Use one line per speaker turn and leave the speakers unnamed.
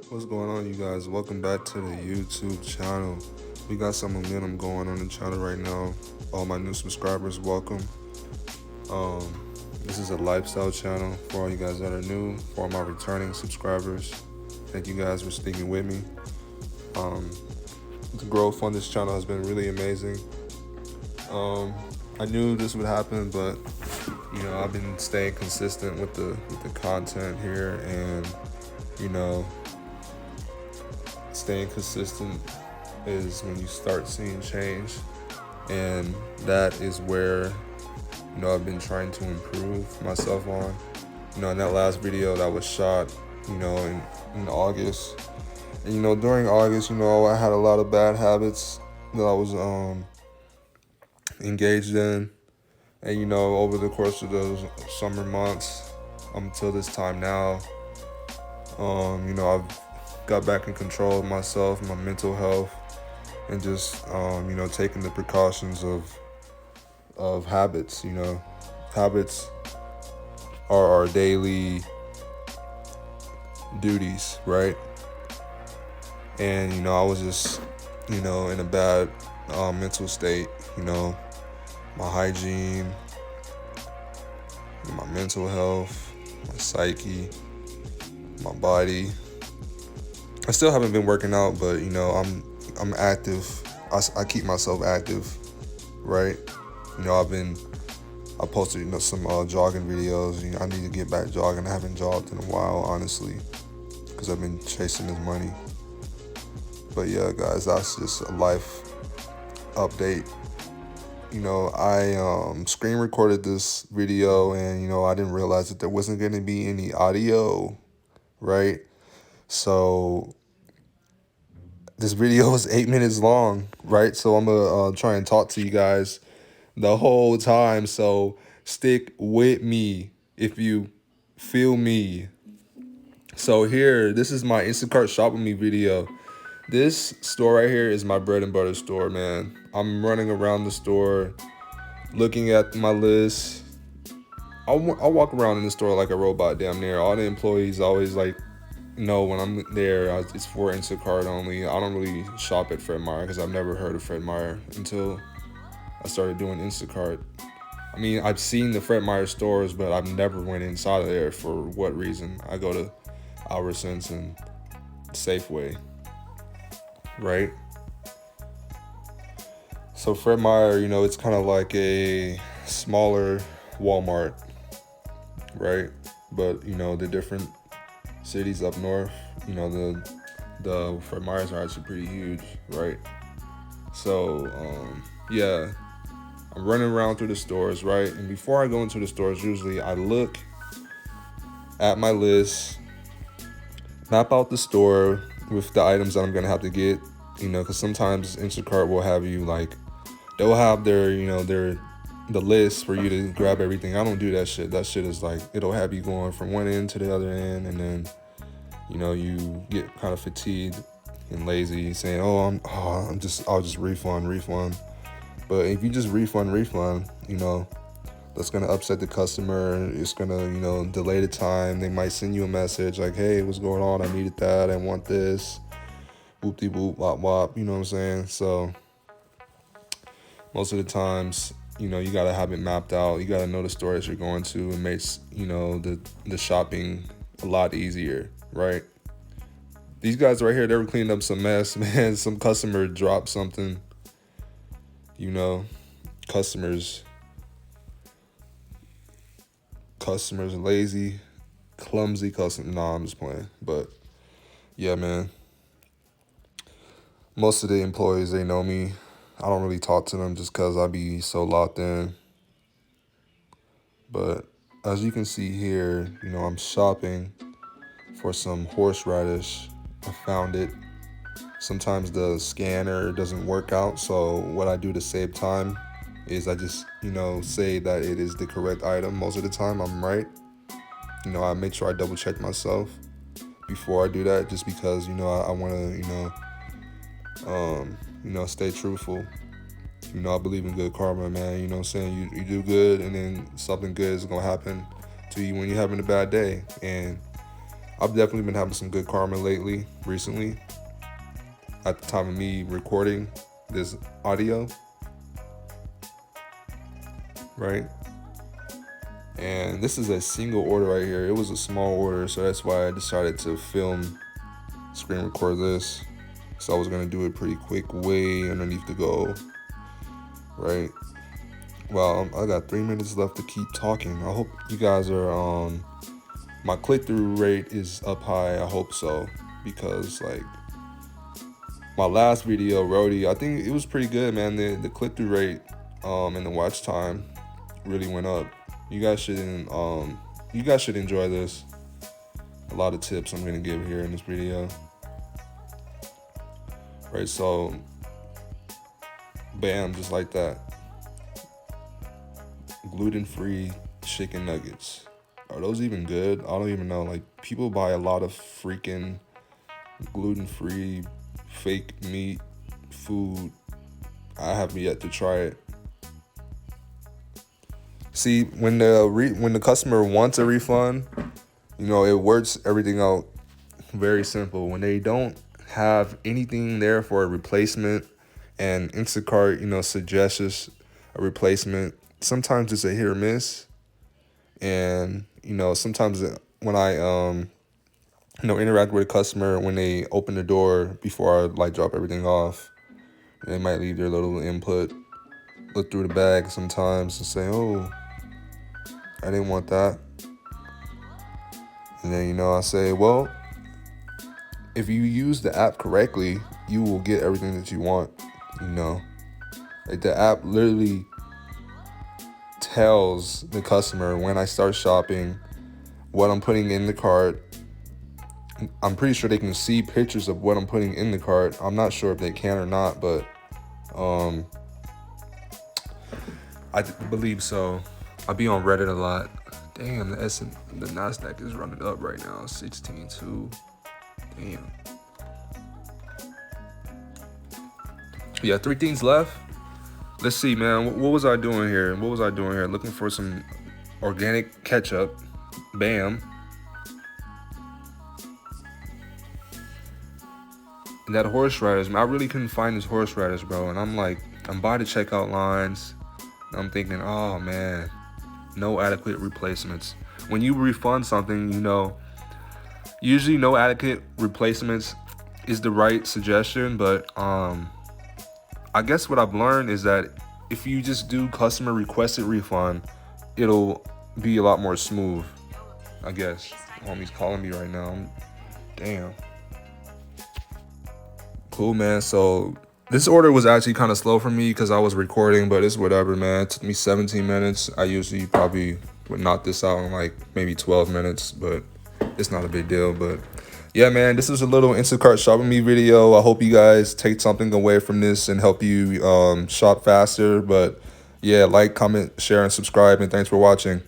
What's going on, you guys? Welcome back to the YouTube channel. We got some momentum going on the channel right now. All my new subscribers, welcome. This is a lifestyle channel for all you guys that are new. For all my returning subscribers, thank you guys for sticking with me. Um, the growth on this channel has been really amazing. I knew this would happen, but I've been staying consistent with the content here, and you know, staying consistent is when you start seeing change, and that is where I've been trying to improve myself on. In that last video that was shot, in August, and during August, I had a lot of bad habits that I was engaged in, and over the course of those summer months until this time now, I've got back in control of myself, my mental health, and just taking the precautions of habits. Habits are our daily duties, right? And I was just in a bad mental state. My hygiene, my mental health, my psyche, my body. I still haven't been working out, but I'm active. I keep myself active, right? I posted some jogging videos. I need to get back jogging. I haven't jogged in a while, honestly, because I've been chasing this money. But yeah, guys, that's just a life update. I screen recorded this video, and I didn't realize that there wasn't going to be any audio, right? So this video is 8 minutes long, right? So I'm gonna try and talk to you guys the whole time. So stick with me if you feel me. So here, this is my Instacart Shop With Me video. This store right here is my bread and butter store, man. I'm running around the store, looking at my list. I'll walk around in the store like a robot damn near. All the employees always like, no, when I'm there, it's for Instacart only. I don't really shop at Fred Meyer because I've never heard of Fred Meyer until I started doing Instacart. I mean, I've seen the Fred Meyer stores, but I've never went inside of there. For what reason? I go to Albertsons and Safeway, right? So Fred Meyer, it's kind of like a smaller Walmart, right? But the different cities up north, the Fred Meyers are actually pretty huge, right? So yeah, I'm running around through the stores, right? And before I go into the stores, usually I look at my list, map out the store with the items that I'm gonna have to get, because sometimes Instacart will have you like, they'll have the list for you to grab everything. I don't do that shit. That shit is like, it'll have you going from one end to the other end, and then you get kind of fatigued and lazy, saying, I'll just refund. But if you just refund, that's gonna upset the customer. It's gonna, delay the time. They might send you a message like, hey, what's going on? I needed that. I want this. Whoop de whoop, wop wop. You know what I'm saying? So most of the times, you gotta have it mapped out. You gotta know the stores you're going to. It makes the shopping a lot easier, right? These guys right here, they were cleaning up some mess, man. Some customer dropped something. Customers lazy, clumsy customer. Nah, I'm just playing. But yeah, man. Most of the employees, they know me. I don't really talk to them just because I be so locked in. But as you can see here, I'm shopping for some horseradish. I found it. Sometimes the scanner doesn't work out, so what I do to save time is I just, say that it is the correct item. Most of the time I'm right. I make sure I double check myself before I do that, just because, I want to, stay truthful. I believe in good karma, man. You know what I'm saying? You do good, and then something good is going to happen to you when you're having a bad day. And I've definitely been having some good karma recently, at the time of me recording this audio, right? And this is a single order right here. It was a small order, so that's why I decided to screen record this. So I was gonna do it pretty quick, way underneath the goal, right? Well, I got 3 minutes left to keep talking. I hope you guys are, my click-through rate is up high. I hope so, because like my last video, Roadie, I think it was pretty good, man. The click-through rate and the watch time really went up. You guys should enjoy this. A lot of tips I'm gonna give here in this video. Right, so bam, just like that. Gluten-free chicken nuggets. Are those even good? I don't even know. Like, people buy a lot of freaking gluten-free fake meat food. I have yet to try it. See, when the customer wants a refund, you know, it works everything out very simple. When they don't have anything there for a replacement, and Instacart, you know, suggests a replacement, sometimes it's a hit or miss. And, you know, sometimes when I interact with a customer, when they open the door before I like drop everything off, they might leave their little input, look through the bag sometimes and say, oh, I didn't want that. And then, you know, I say, well, if you use the app correctly, you will get everything that you want, you know. Like, the app literally tells the customer when I start shopping what I'm putting in the cart. I'm pretty sure they can see pictures of what I'm putting in the cart. I'm not sure if they can or not, but I believe so. I be on Reddit a lot. Damn, the Nasdaq is running up right now, 16.2. Damn. Yeah, 3 things left. Let's see, man. What was I doing here? Looking for some organic ketchup. Bam. And that horseradish, man, I really couldn't find this horseradish, bro. And I'm by the checkout lines. And I'm thinking, oh, man, no adequate replacements. When you refund something, you know, usually no adequate replacements is the right suggestion. But I guess what I've learned is that if you just do customer requested refund, it'll be a lot more smooth, I guess. Homie's calling me right now. Damn. Cool, man. So this order was actually kind of slow for me because I was recording, but it's whatever, man. It took me 17 minutes. I usually probably would knock this out in like maybe 12 minutes, but it's not a big deal. But yeah, man, this is a little Instacart shopping me video. I hope you guys take something away from this and help you shop faster. But yeah, like, comment, share, and subscribe, and thanks for watching.